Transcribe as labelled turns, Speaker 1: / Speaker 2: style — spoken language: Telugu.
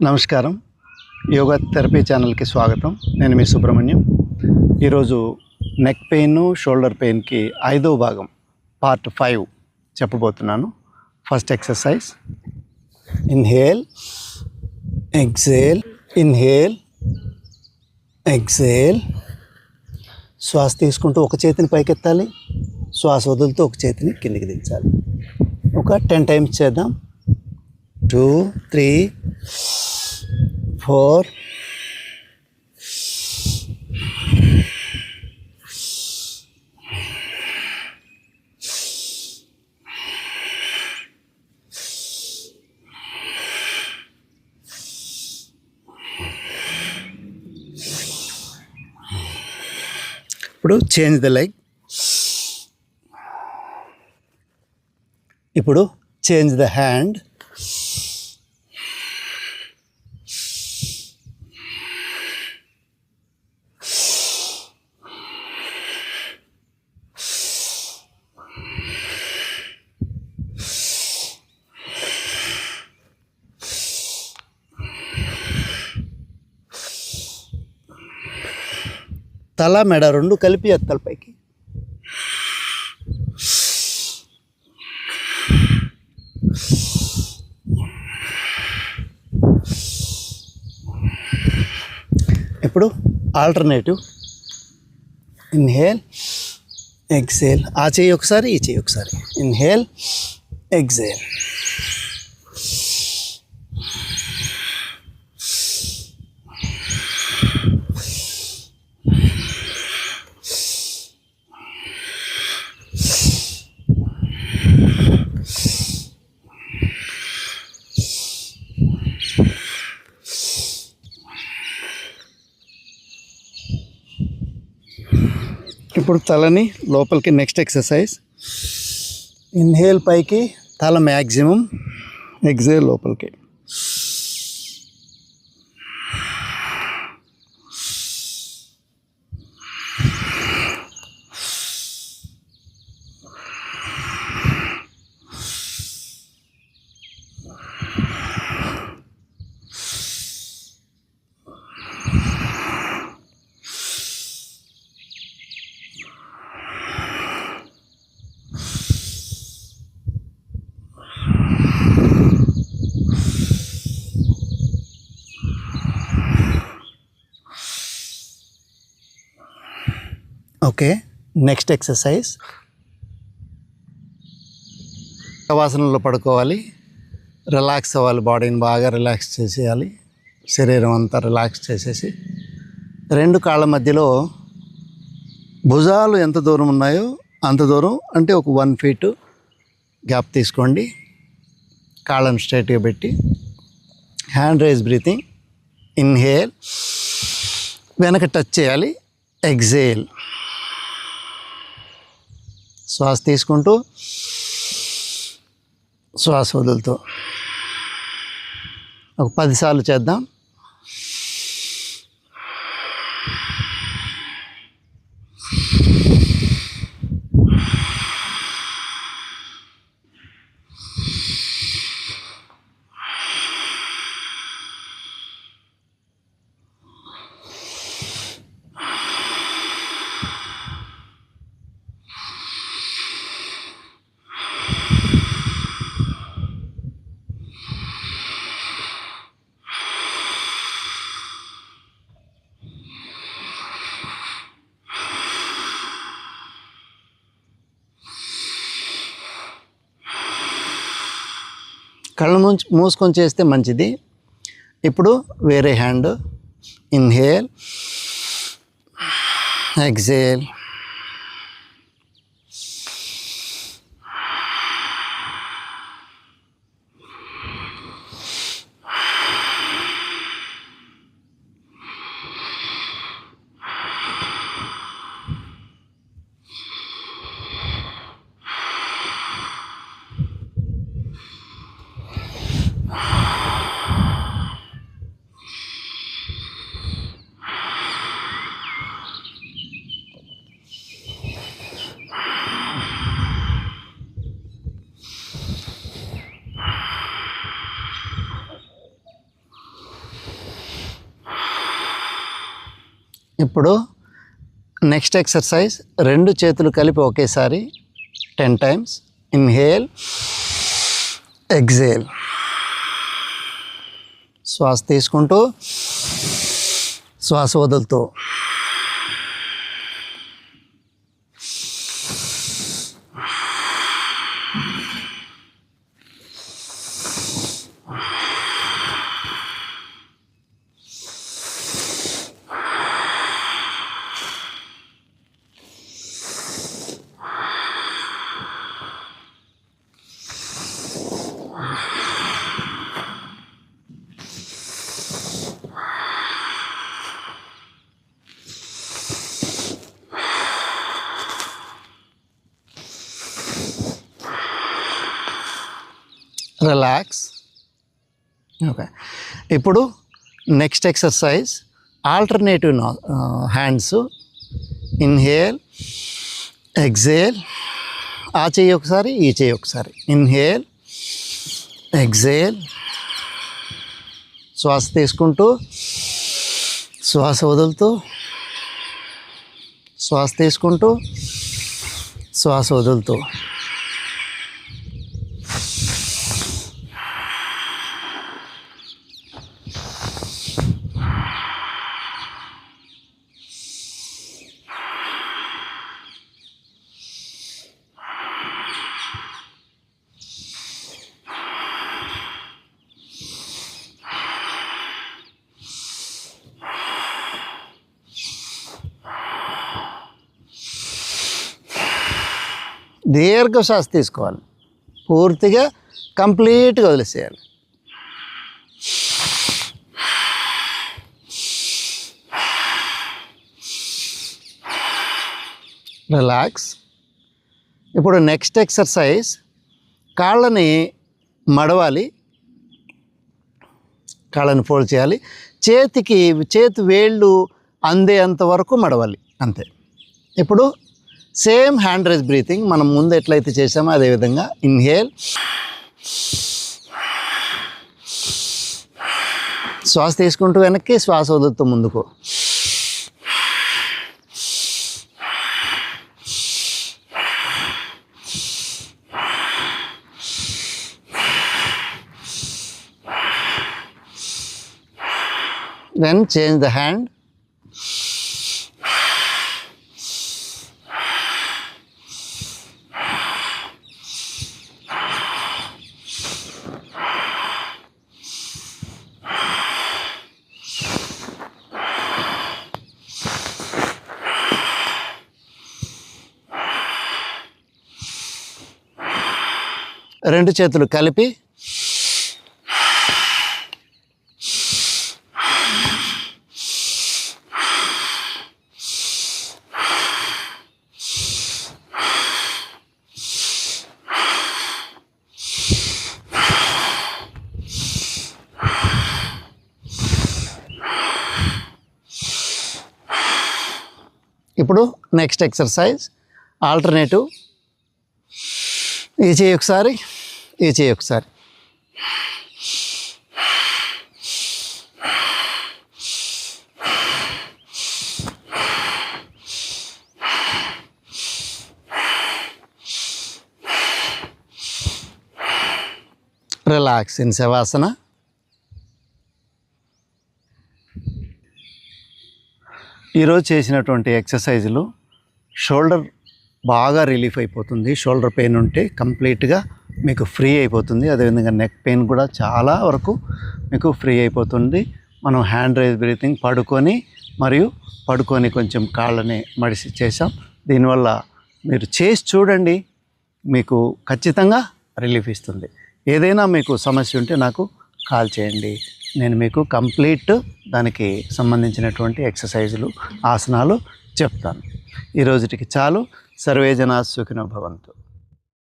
Speaker 1: నమస్కారం. యోగా థెరపీ ఛానల్కి స్వాగతం. నేను మీ సుబ్రహ్మణ్యం. ఈరోజు నెక్ పెయిన్, షోల్డర్ పెయిన్కి 5వ భాగం పార్ట్ 5 చెప్పబోతున్నాను. First exercise, inhale, exhale, inhale, exhale. శ్వాస తీసుకుంటూ ఒక చేతిని పైకెత్తాలి, శ్వాస వదులుతూ ఒక చేతిని కిందికి దించాలి. ఒక 10 టైమ్స్ చేద్దాం. 2, 3, 4, ఇప్పుడు చేంజ్ ద లెగ్. ఇప్పుడు చేంజ్ ద హ్యాండ్. తల మెడ రెండు కలిపి ఎత్తాలి పైకి. ఇప్పుడు ఆల్టర్నేటివ్, ఇన్హేల్, ఎక్సేల్. ఆ చెయ్యి ఒకసారి, ఈ చెయ్యి ఒకసారి. Inhale, exhale. ఇప్పుడు తలని లోపలికి. నెక్స్ట్ ఎక్సర్సైజ్, ఇన్హేల్ పైకి, తల మ్యాక్సిమం, ఎక్సేల్ లోపలికి. ఓకే, నెక్స్ట్ ఎక్సర్సైజ్, శవాసనంలో పడుకోవాలి. రిలాక్స్ అవ్వాలి, బాడీని బాగా రిలాక్స్ చేసేయాలి. శరీరం అంతా రిలాక్స్ చేసేసి 2 కాళ్ళ మధ్యలో భుజాలు ఎంత దూరం ఉన్నాయో అంత దూరం, అంటే ఒక 1 ఫీట్ గ్యాప్ తీసుకోండి. కాళ్ళను స్ట్రైట్గా పెట్టి హ్యాండ్ రైజ్ బ్రీతింగ్. ఇన్హేల్, వెనక టచ్ చేయాలి. ఎక్సేల్, శ్వాస తీసుకుంటూ శ్వాస వదులుతూ ఒక 10 సార్లు చేద్దాం. కళ్ళు మూసుకొని చేస్తే మంచిది. ఇప్పుడు వేరే హ్యాండ్. Inhale, exhale. ఇప్పుడు నెక్స్ట్ ఎక్సర్సైజ్ 2 చేతులు కలిపి ఒకేసారి 10 టైమ్స్. Inhale, exhale. శ్వాస తీసుకుంటూ శ్వాస వదులుతూ. రిలాక్స్. ఓకే, ఇప్పుడు next exercise alternative hands. Inhale, exhale. ఆ చెయ్యి ఒకసారి, ఈ చెయ్యి ఒకసారి. Inhale, exhale. శ్వాస తీసుకుంటూ శ్వాస వదులుతూ, శ్వాస తీసుకుంటూ శ్వాస వదులుతూ. దీర్ఘ శ్వాస తీసుకోవాలి, పూర్తిగా కంప్లీట్గా వదిలేసేయాలి. రిలాక్స్. ఇప్పుడు నెక్స్ట్ ఎక్సర్సైజ్ కాళ్ళని మడవాలి, కాళ్ళని ఫోల్డ్ చేయాలి. చేతి వేళ్ళు అందేంత వరకు మడవాలి, అంతే. ఇప్పుడు సేమ్ హ్యాండ్ రైజ్ బ్రీతింగ్ మనం ముందు ఎట్లయితే చేసామో అదేవిధంగా. ఇన్హేల్, శ్వాస తీసుకుంటూ వెనక్కి, శ్వాస వదులుతూ ముందుకు. Then change the hand. రెండు చేతులు కలిపి ఇప్పుడు నెక్స్ట్ ఎక్సర్సైజ్ ఆల్టర్నేటివ్. ఈ చేయి ఒకసారి, ఈ చేయి ఒకసారి. Relax in శవాసన. ఈరోజు చేసినటువంటి ఎక్సర్సైజులు షోల్డర్ బాగా రిలీఫ్ అయిపోతుంది. షోల్డర్ పెయిన్ ఉంటే కంప్లీట్గా మీకు ఫ్రీ అయిపోతుంది. అదేవిధంగా నెక్ పెయిన్ కూడా చాలా వరకు మీకు ఫ్రీ అయిపోతుంది. మనం హ్యాండ్ రైజ్ బ్రీతింగ్ పడుకొని కొంచెం కాళ్ళని మడిసి చేసాం. దీనివల్ల మీరు చేసి చూడండి, మీకు ఖచ్చితంగా రిలీఫ్ ఇస్తుంది. ఏదైనా మీకు సమస్య ఉంటే నాకు కాల్ చేయండి, నేను మీకు కంప్లీట్ దానికి సంబంధించినటువంటి ఎక్సర్సైజులు, ఆసనాలు చెప్తాను. ఈరోజుటికి చాలు. సర్వే జనా సుఖినో భవంతు.